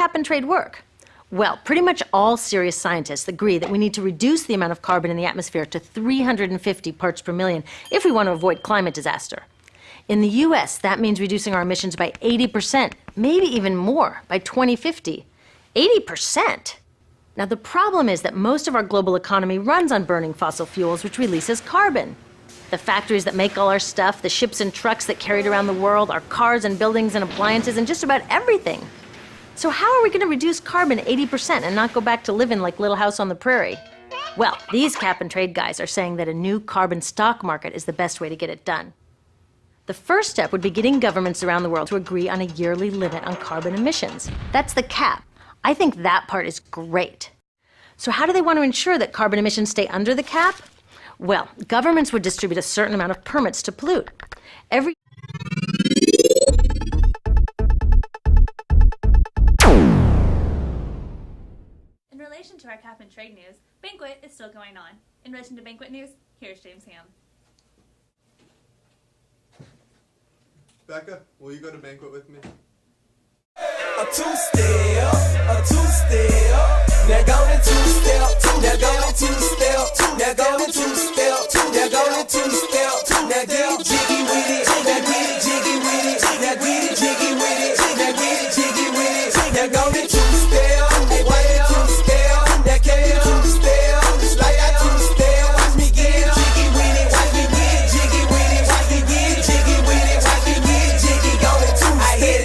cap and trade work? Well, pretty much all serious scientists agree that we need to reduce the amount of carbon in the atmosphere to 350 parts per million if we want to avoid climate disaster. In the US, that means reducing our emissions by 80%, maybe even more, by 2050. 80%! Now, the problem is that most of our global economy runs on burning fossil fuels, which releases carbon. The factories that make all our stuff, the ships and trucks that carry it around the world, our cars and buildings and appliances, and just about everything. So how are we going to reduce carbon 80% and not go back to living like Little House on the Prairie? Well, these cap and trade guys are saying that a new carbon stock market is the best way to get it done. The first step would be getting governments around the world to agree on a yearly limit on carbon emissions. That's the cap. I think that part is great. So how do they want to ensure that carbon emissions stay under the cap? Well, governments would distribute a certain amount of permits to pollute. In relation to our cap and trade news, Banquet is still going on. In relation to Banquet news, here's James Ham. Becca, will you go to Banquet with me? A two-step, now go to two-step, now go to two-step, now go to